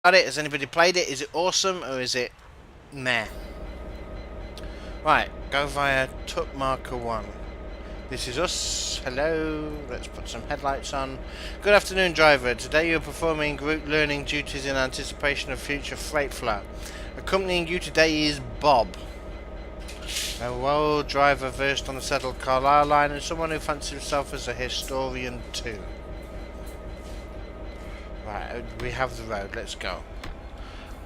Got it? Has anybody played it? Is it awesome or is it meh? Right, go via Tuck Marker 1. This is us. Hello. Let's put some headlights on. Good afternoon, driver. Today you're performing group learning duties in anticipation of future freight flow. Accompanying you today is Bob, a world driver versed on the settled Carlisle line and someone who fancies himself as a historian too. Right, we have the road. Let's go.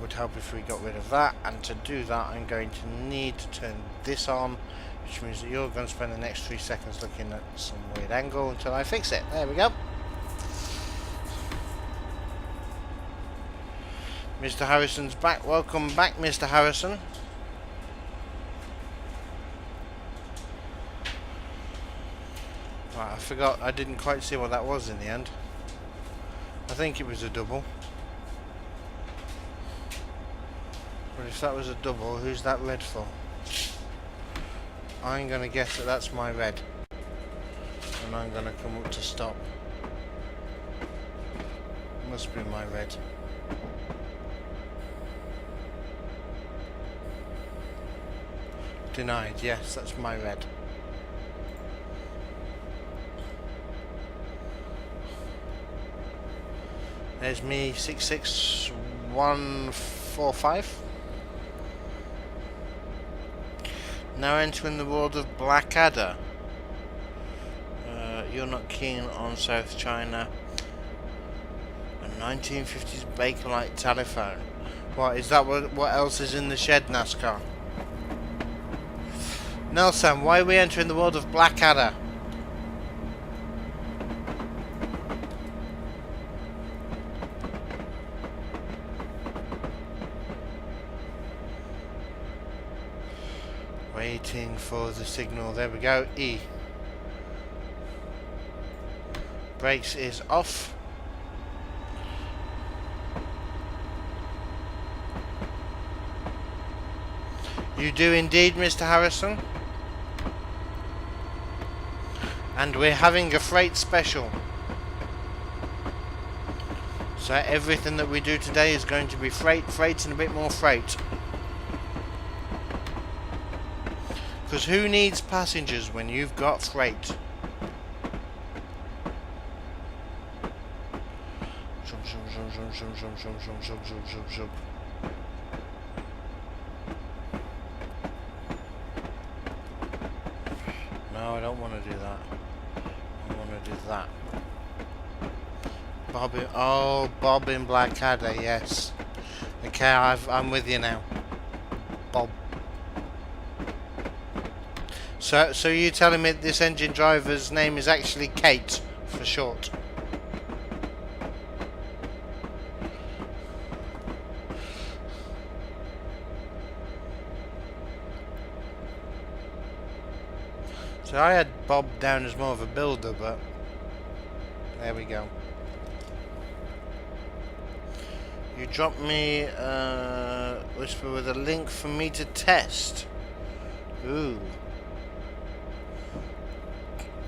Would help if we got rid of that, and to do that I'm going to need to turn this on, which means that you're going to spend the next 3 seconds looking at some weird angle until I fix it. There we go. Mr. Harrison's back. Welcome back, Mr. Harrison. Right, I forgot, I didn't quite see what that was in the end. I think it was a double. But if that was a double, who's that red for? I'm going to guess that that's my red. And I'm going to come up to stop. Must be my red. Denied, yes, that's my red. There's me, 66145. Now entering the world of Blackadder. You're not keen on South China. A 1950s Bakelite telephone. What is that? What else is in the shed, NASCAR? Nelson, why are we entering the world of Blackadder? Waiting for the signal. There we go. E. Brakes is off. You do indeed, Mr. Harrison. And we're having a freight special. So everything that we do today is going to be freight, and a bit more freight. Because who needs passengers when you've got freight? No, I don't want to do that. I want to do that. Bob in Blackadder, yes. Okay, I'm with you now. Bob. So you're telling me this engine driver's name is actually Kate, for short? So I had Bob down as more of a builder, but there we go. You dropped me whisper with a link for me to test. Ooh.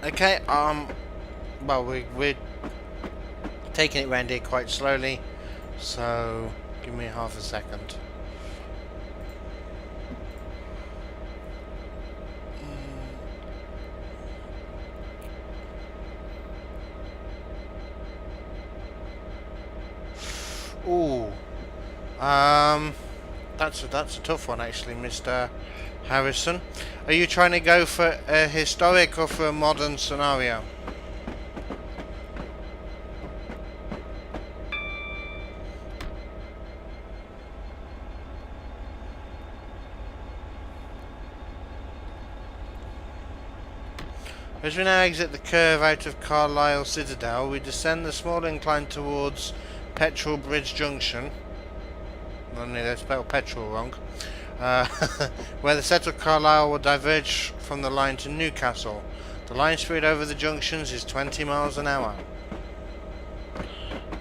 Okay, well, we're taking it round here quite slowly, so give me half a second. Ooh, that's a tough one actually, Mr. Harrison. Are you trying to go for a historic or for a modern scenario? As we now exit the curve out of Carlisle Citadel, we descend the small incline towards Petrol Bridge Junction. Only they spelled petrol wrong. Where the settled Carlisle will diverge from the line to Newcastle. The line speed over the junctions is 20 miles an hour.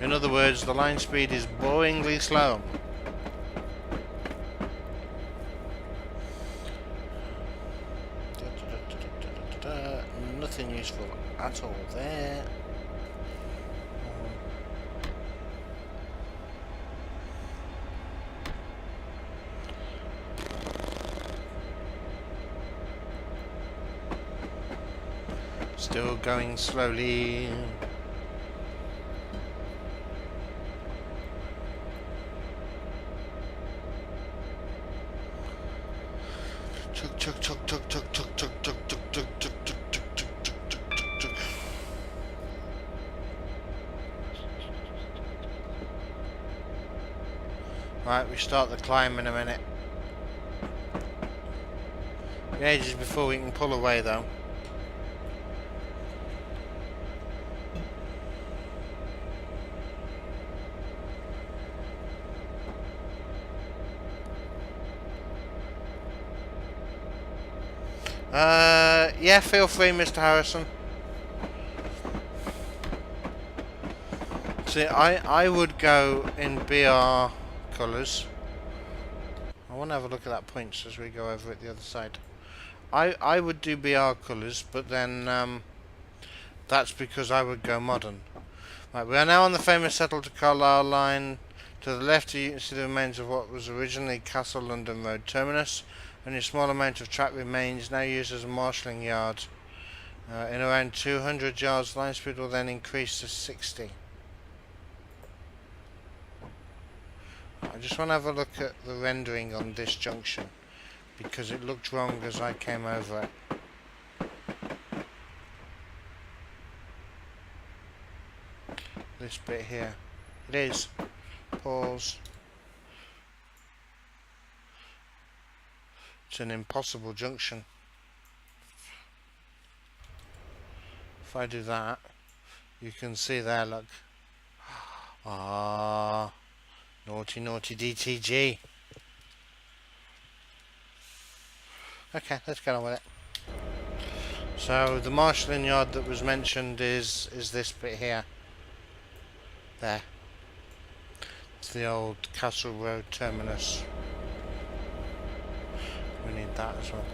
In other words, the line speed is boringly slow. Nothing useful at all there. Still going slowly. Chug chug chug chug chug chug chug chug chug chug chug chug chug chug chug chug. Right, we start the climb in a minute. Ages before we can pull away though. Yeah, feel free, Mr. Harrison. See, I would go in BR colours. I want to have a look at that points as we go over at the other side. I would do BR colours, but then that's because I would go modern. Right, we are now on the famous settled Carlisle line. To the left you can see the remains of what was originally Castle London Road terminus. Only a small amount of track remains, now used as a marshalling yard. In around 200 yards, line speed will then increase to 60. I just want to have a look at the rendering on this junction, because it looked wrong as I came over it. This bit here. It is. Pause. It's an impossible junction. If I do that, you can see there, look. Ah, naughty naughty DTG. Okay, let's get on with it. So the marshalling yard that was mentioned is this bit here. There. It's the old Castle Road terminus. We need that as well.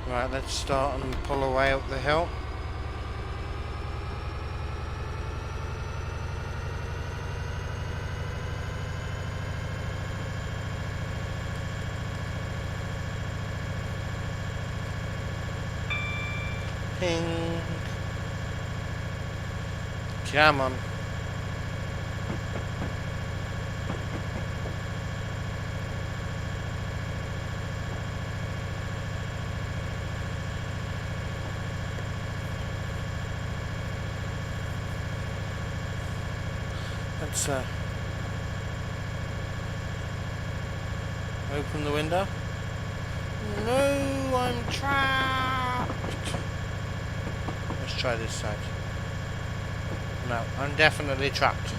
Right, let's start and pull away up the hill. Ping. Come on. Let's open the window. No, I'm trapped. Let's try this side. No, I'm definitely trapped.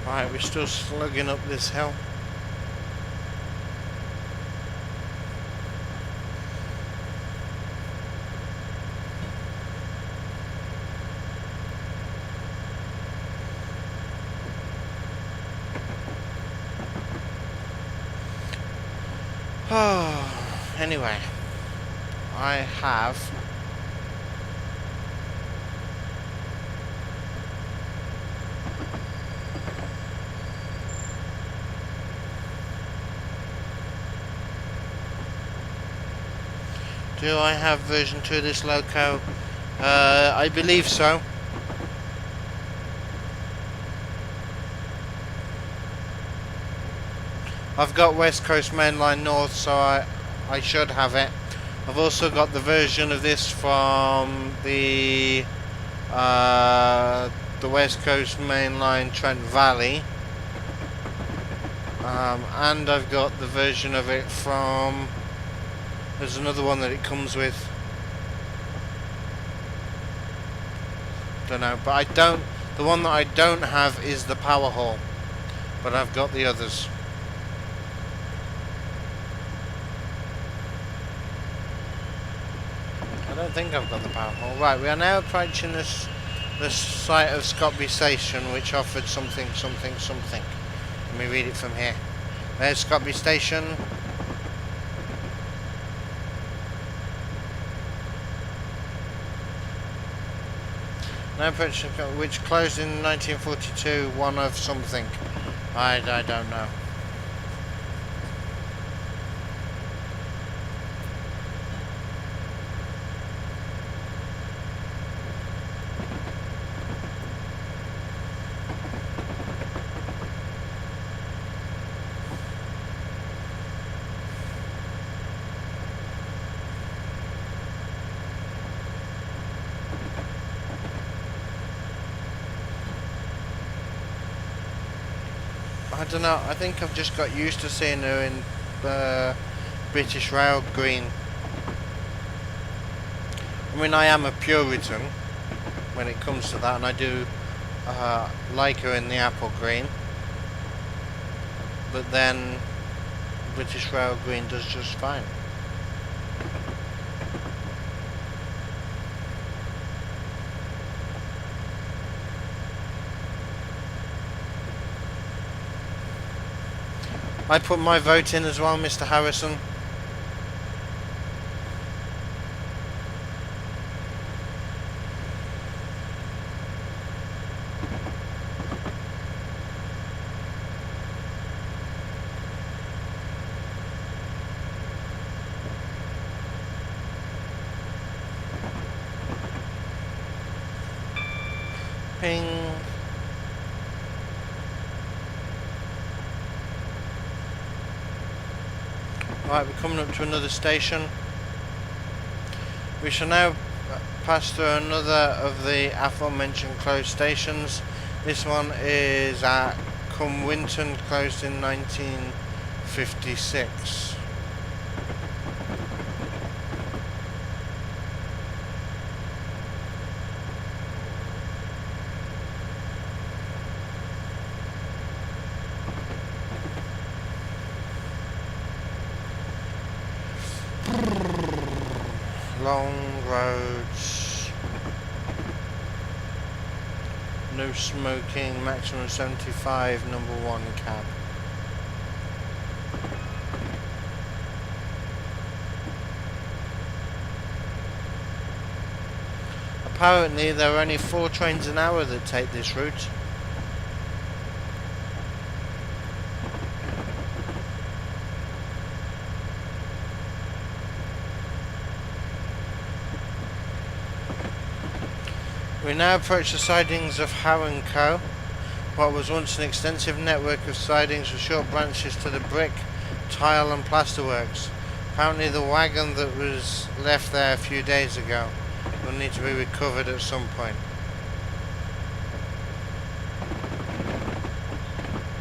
Right, we're still slugging up this hill. Oh, anyway, I have Do I have version 2 of this loco? I believe so. I've got West Coast Main Line North, so I should have it. I've also got the version of this from the West Coast Main Line Trent Valley, and I've got the version of it from. There's another one that it comes with. Don't know, but I don't. The one that I don't have is the Power Hall, but I've got the others. I don't think I've got the Power Hall. Right, we are now approaching the site of Scotby Station, which offered something. Let me read it from here. There's Scotby Station. Now approaching, which closed in 1942. One of something. I don't know. I don't know, I think I've just got used to seeing her in British Rail green. I mean, I am a Puritan when it comes to that, and I do like her in the apple green. But then British Rail green does just fine. I put my vote in as well, Mr. Harrison. Ping. Right, we're coming up to another station. We shall now pass through another of the aforementioned closed stations. This one is at Cumwinton, closed in 1956. Long roads, no smoking, maximum 75, number 1 cab. Apparently there are only 4 trains an hour that take this route. We now approach the sidings of Howe & Co. What was once an extensive network of sidings with short branches to the brick, tile and plasterworks. Apparently the wagon that was left there a few days ago will need to be recovered at some point.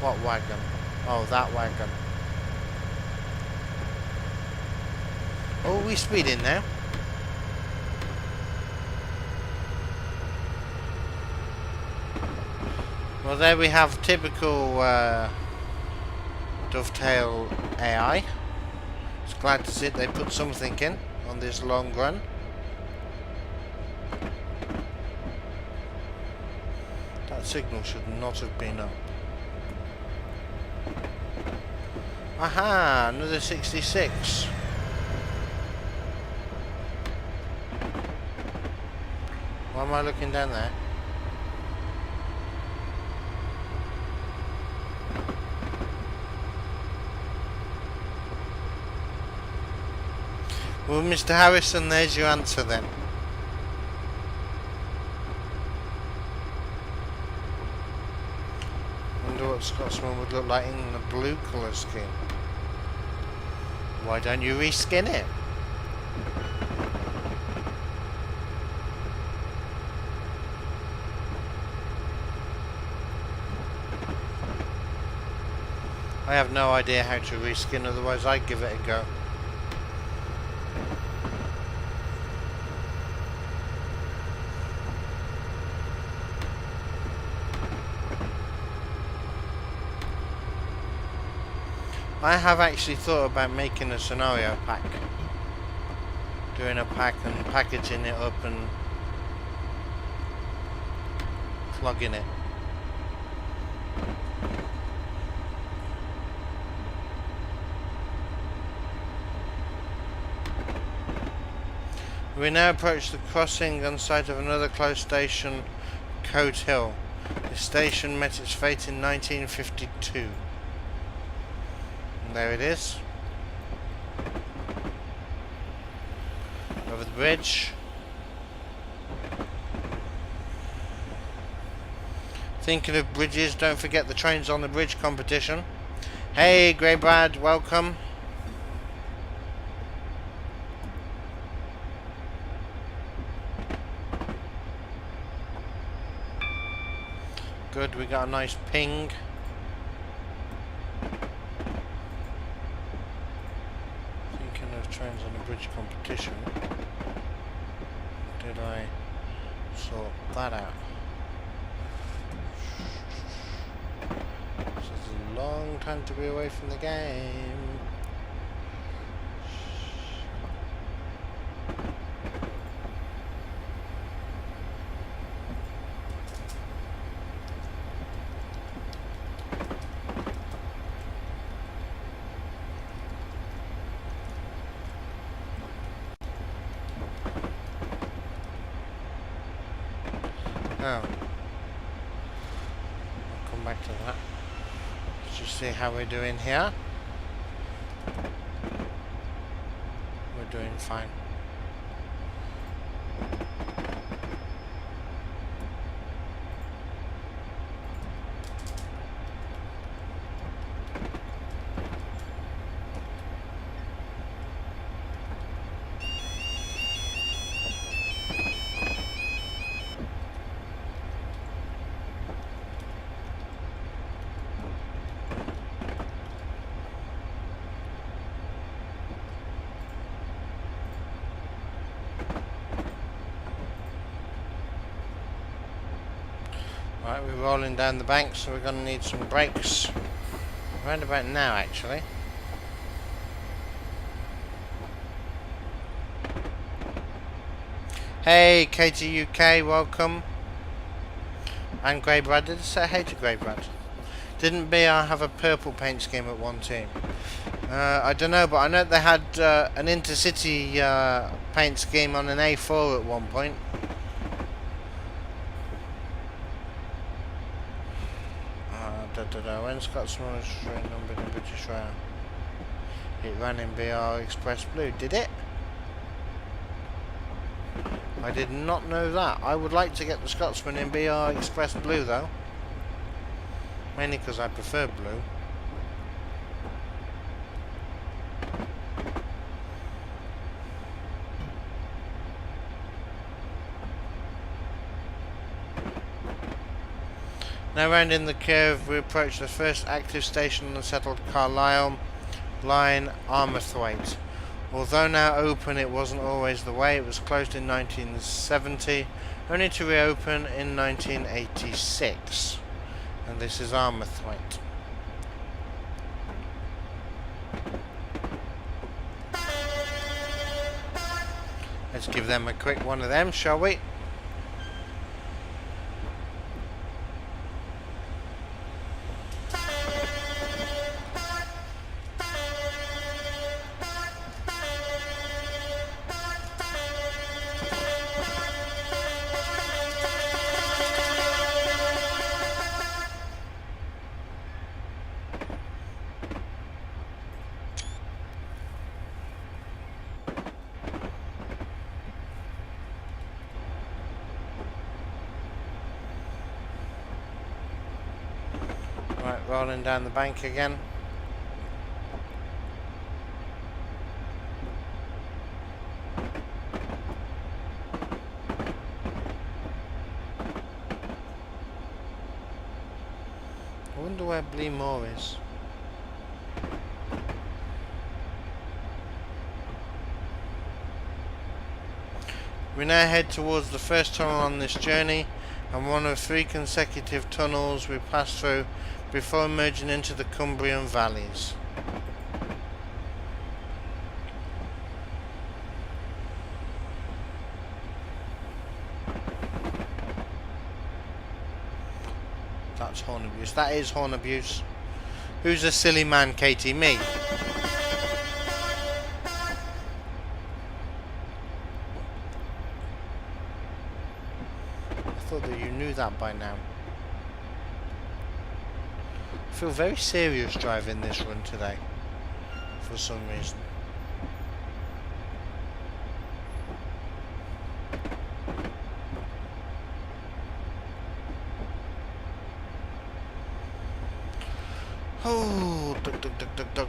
What wagon? Oh, that wagon. Oh, are we speeding now? Well, there we have typical Dovetail AI. It's glad to see they put something in on this long run. That signal should not have been up. Aha, another 66. Why am I looking down there? Well, Mr. Harrison, there's your answer then. Wonder what what Scotsman would look like in the blue colour scheme. Why don't you reskin it? I have no idea how to reskin, otherwise I'd give it a go. I have actually thought about making a scenario pack. Doing a pack and packaging it up and plugging it. We now approach the crossing on site of another close station, Coat Hill. This station met its fate in 1952. And there it is. Over the bridge. Thinking of bridges, don't forget the Trains on the Bridge competition. Hey Grey Brad, welcome. Good, we got a nice ping. Thinking of Trains on the Bridge competition. Did I sort that out? This is a long time to be away from the game. Oh. I'll come back to that. Let's just see how we're doing here. We're doing fine. Right, we're rolling down the bank, so we're going to need some brakes. Around about now, actually. Hey, KTUK, welcome. And Grey Brad, did I say hey to Grey Brad? Didn't BR have a purple paint scheme at one team? I don't know, but I know they had an intercity paint scheme on an A4 at one point. When Scotsman was numbered in British Rail, it ran in BR Express Blue, did it? I did not know that. I would like to get the Scotsman in BR Express Blue though. Mainly because I prefer blue. Now rounding the curve, we approach the first active station on the settled Carlisle line, Armathwaite. Although now open, it wasn't always the way. It was closed in 1970, only to reopen in 1986. And this is Armathwaite. Let's give them a quick one of them, shall we? rolling down the bank again. I wonder where Bleemore is. We now head towards the first tunnel on this journey, and one of 3 consecutive tunnels we pass through before merging into the Cumbrian valleys. That's horn abuse. That is horn abuse. Who's a silly man, Katie? Me. I thought that you knew that by now. I feel very serious driving this run today, for some reason. Oh, dug, dug, dug, dug, dug.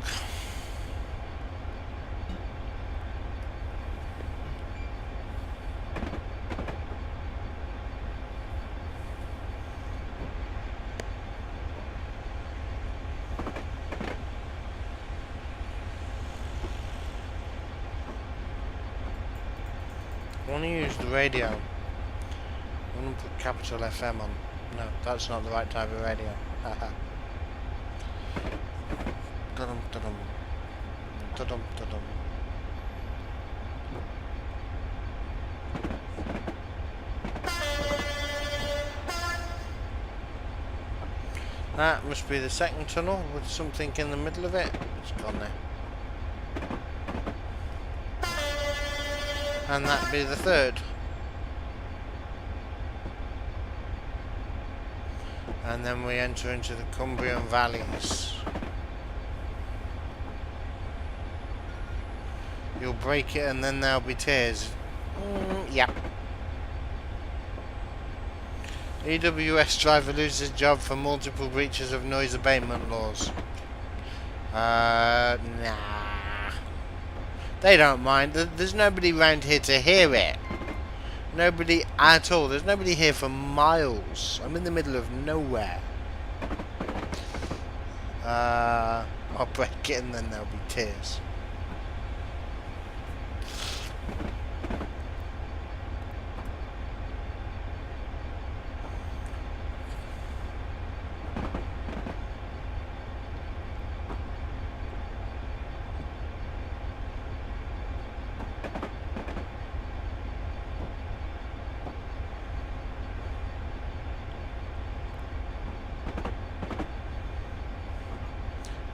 I want to use the radio. I want to put capital FM on. No, that's not the right type of radio. Haha. Da-dum, da-dum. Da-dum, da-dum. That must be the second tunnel with something in the middle of it. It's gone there. And that'd be the third. And then we enter into the Cumbrian valleys. You'll break it and then there'll be tears. Yep. EWS driver loses job for multiple breaches of noise abatement laws. Nah. They don't mind. There's nobody around here to hear it. Nobody at all. There's nobody here for miles. I'm in the middle of nowhere. I'll break it and then there'll be tears.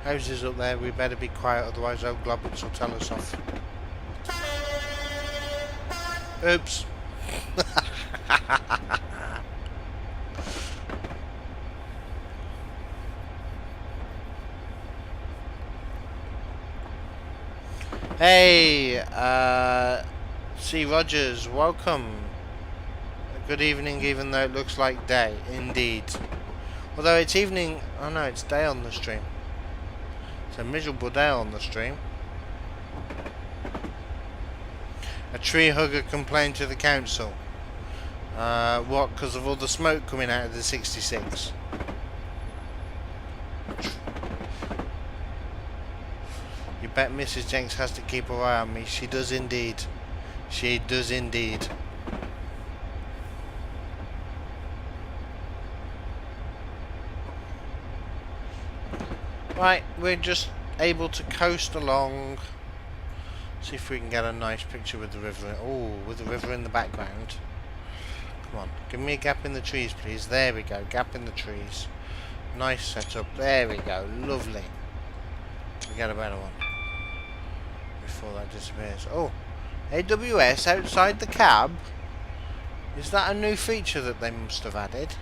Houses up there, we better be quiet, otherwise old Globbits will tell us off. Oops. Hey, C. Rogers, welcome. Good evening, even though it looks like day, indeed. Although it's evening, oh no, it's day on the stream. It's a miserable day on the stream. A tree hugger complained to the council. What? Because of all the smoke coming out of the 66. You bet Mrs. Jenks has to keep her eye on me. She does indeed. She does indeed. Right, we're just able to coast along. See if we can get a nice picture with the river. Oh, with the river in the background. Come on, give me a gap in the trees, please. There we go, gap in the trees. Nice setup. There we go, lovely. We get a better one before that disappears. Oh, AWS outside the cab. Is that a new feature that they must have added?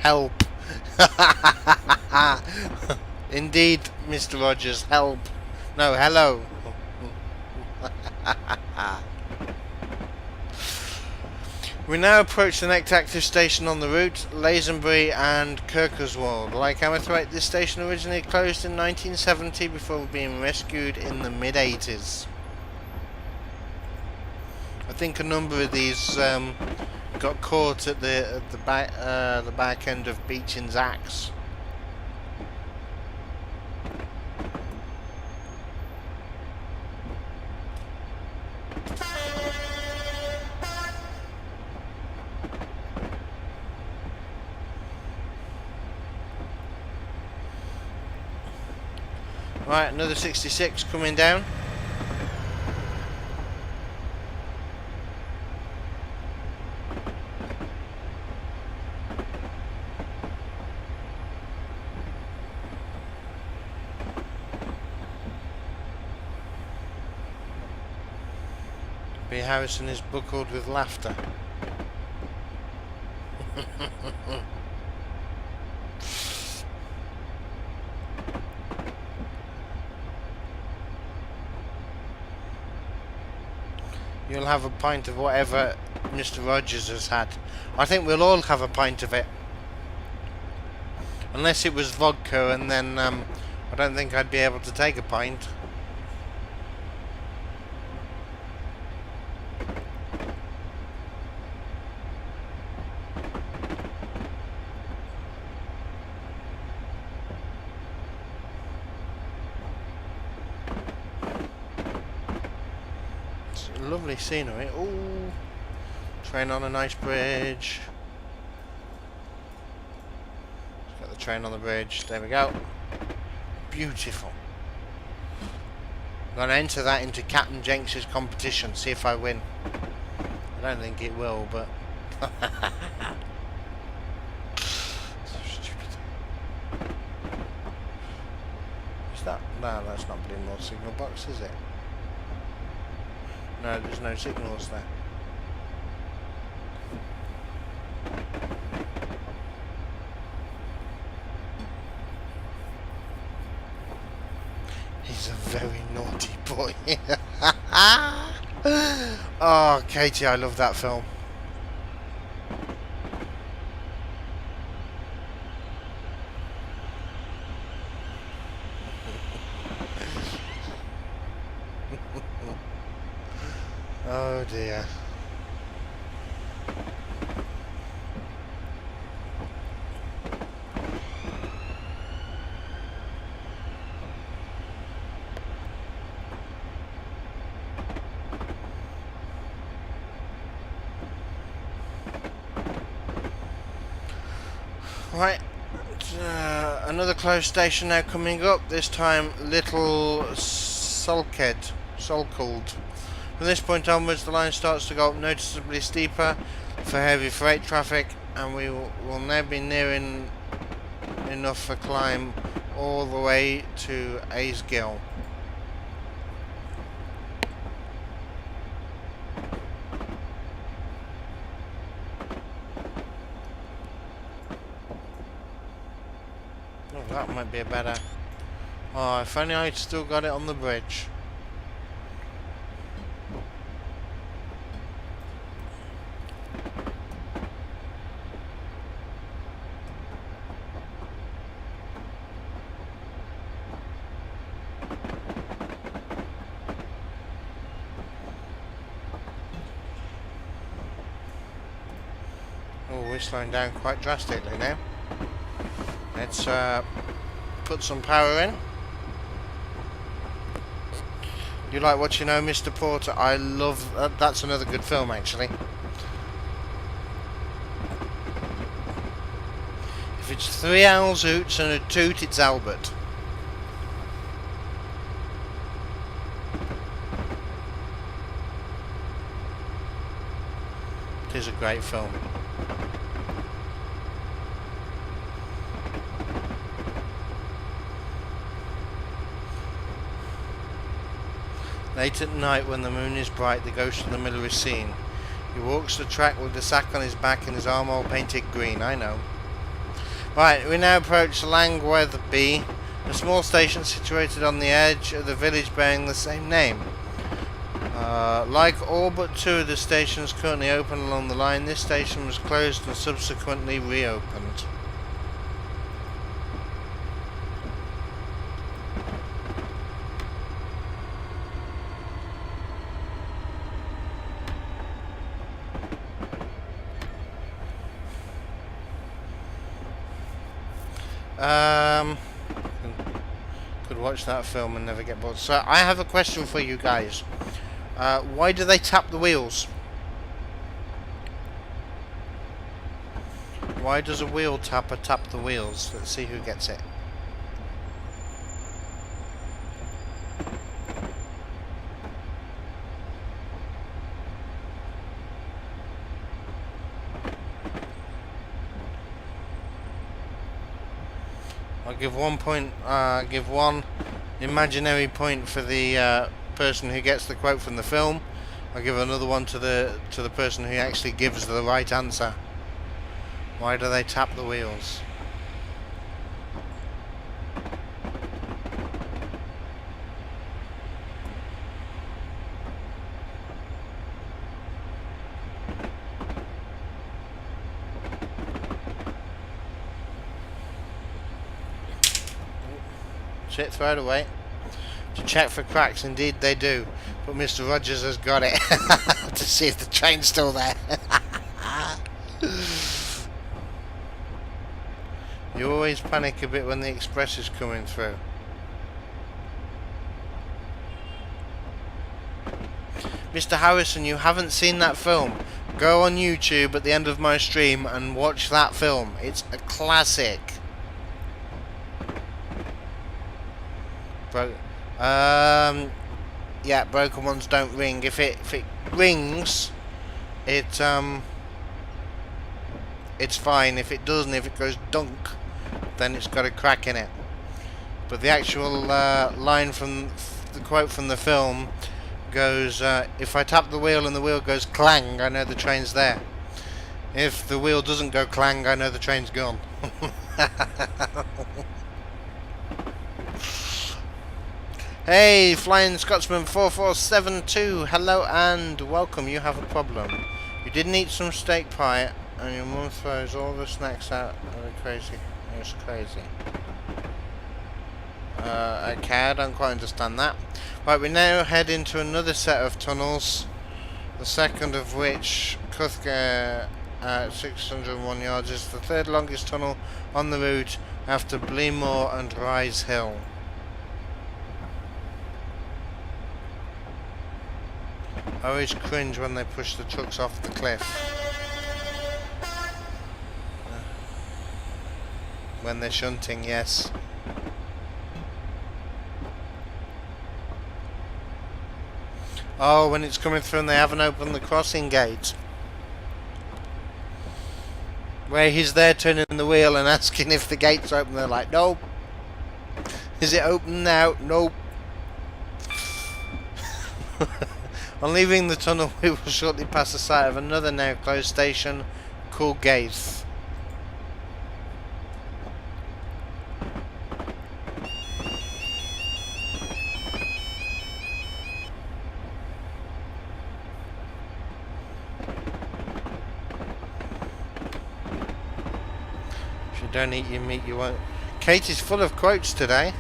help. Indeed, Mr. Rogers, help. No, hello. We now approach the next active station on the route, Lazenbury and Kirkerswold. Like Amathwaite, this station originally closed in 1970 before being rescued in the mid-80s. I think a number of these got caught at the back end of Beechin's axe. Right, another 66 coming down. B. Harrison is buckled with laughter. You'll have a pint of whatever Mr. Rogers has had. I think we'll all have a pint of it. Unless it was vodka, and then I don't think I'd be able to take a pint. Lovely scenery. Ooh, train on a nice bridge. Let's get the train on the bridge. There we go. Beautiful. I'm going to enter that into CptnJenks' competition. See if I win. I don't think it will, but so stupid. Is that? No, that's not Blue More signal box, is it? No, there's no signals there. He's a very naughty boy. Oh, Katie, I love that film. Oh dear. Right, another close station now coming up, this time Little Sulked. From this point onwards, the line starts to go up noticeably steeper for heavy freight traffic, and we will now be nearing enough for climb all the way to Aysgill. Oh, that might be a better. Oh, if only I'd still got it on the bridge. Oh, we're slowing down quite drastically now. Let's put some power in. You like what you know, Mr. Porter? I love that's another good film, actually. If it's 3 owls, hoots and a toot, it's Albert. It is a great film. Late at night, when the moon is bright, the ghost of the miller is seen. He walks the track with the sack on his back and his arm all painted green. I know. Right, we now approach Langwetherby, a small station situated on the edge of the village bearing the same name. Like all but two of the stations currently open along the line, this station was closed and subsequently reopened. Could watch that film and never get bored. So I have a question for you guys. Why do they tap the wheels? Why does a wheel tapper tap the wheels? Let's see who gets it. I'll give 1 point. Give one imaginary point for the person who gets the quote from the film. I'll give another one to the person who actually gives the right answer. Why do they tap the wheels? Shit, throw it away. To check for cracks, indeed they do. But Mr. Rogers has got it to see if the train's still there. You always panic a bit when the express is coming through. Mr. Harrison, you haven't seen that film. Go on YouTube at the end of my stream and watch that film. It's a classic. Yeah, broken ones don't ring. If it rings, it's fine. If it doesn't, if it goes dunk, then it's got a crack in it. But the actual line from the quote from the film goes, if I tap the wheel and the wheel goes clang, I know the train's there. If the wheel doesn't go clang, I know the train's gone. Hey, Flying Scotsman 4472, hello and welcome. You have a problem. You didn't eat some steak pie and your mum throws all the snacks out. Crazy. It's crazy. Okay, I don't quite understand that. Right, we now head into another set of tunnels. The second of which, Cuthga at 601 yards, is the third longest tunnel on the route after Bleemore and Rise Hill. I always cringe when they push the trucks off the cliff. When they're shunting, yes. Oh, when it's coming through and they haven't opened the crossing gate. Where he's there turning the wheel and asking if the gate's open. They're like, nope. Is it open now? Nope. On leaving the tunnel, we will shortly pass the site of another now closed station, Coolgaith. If you don't eat your meat, you won't. Kate is full of quotes today.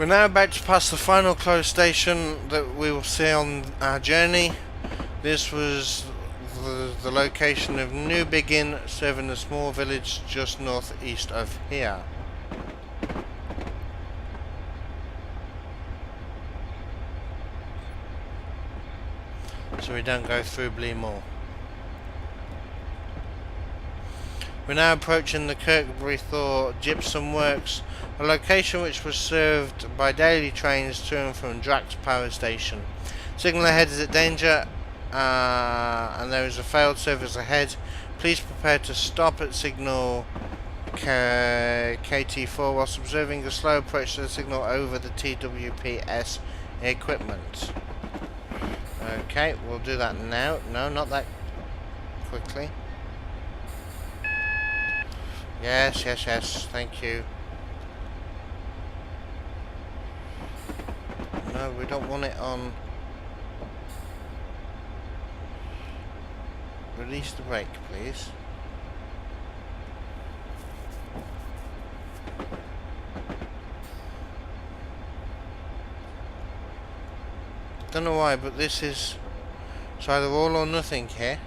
We're now about to pass the final closed station that we will see on our journey. This was the location of New Begin, serving a small village just northeast of here. So we don't go through Bleemore. We're now approaching the Kirkbury Thor Gypsum Works, a location which was served by daily trains to and from Drax Power Station. Signal ahead is at danger, and there is a failed service ahead. Please prepare to stop at signal KT4 whilst observing a slow approach to the signal over the TWPS equipment. Okay, we'll do that now. No, not that quickly. Yes, yes, yes, thank you. No, we don't want it on. Release the brake, please. Don't know why, but this is. It's either all or nothing here.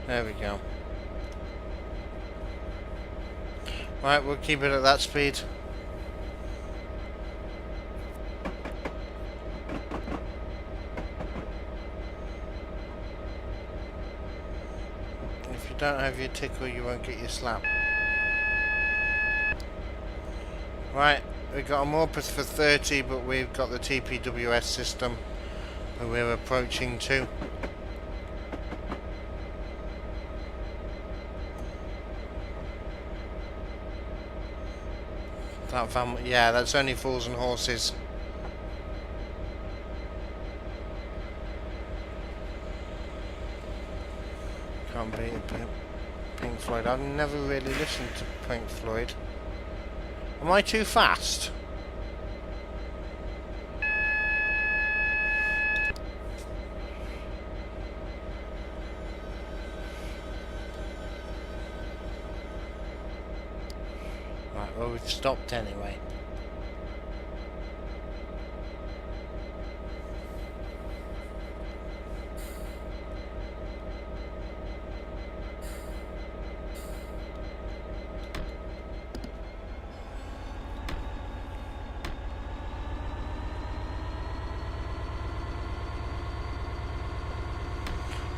There we go. Right, we'll keep it at that speed. If you don't have your tickle, you won't get your slap. Right, we've got a Morpeth for 30, but we've got the TPWS system that we're approaching to. That van, yeah, that's only fools and horses. Can't beat Pink Floyd. I've never really listened to Pink Floyd. Am I too fast? Right, well, we've stopped anyway.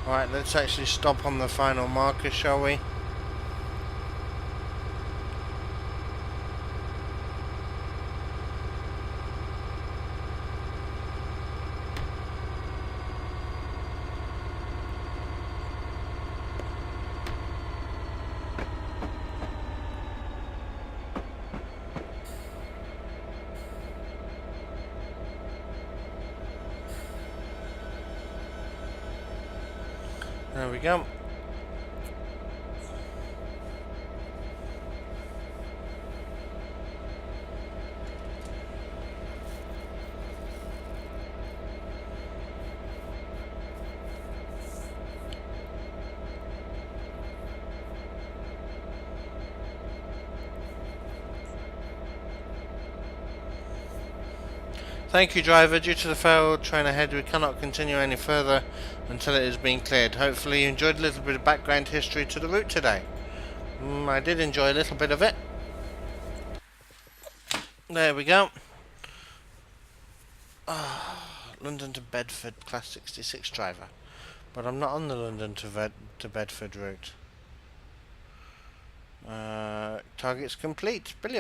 Right, let's actually stop on the final marker, shall we? There we go. Thank you, driver. Due to the failed train ahead, we cannot continue any further until it has been cleared. Hopefully you enjoyed a little bit of background history to the route today. I did enjoy a little bit of it. There we go. London to Bedford, Class 66 driver. But I'm not on the London to Bedford route. Target's complete. Brilliant.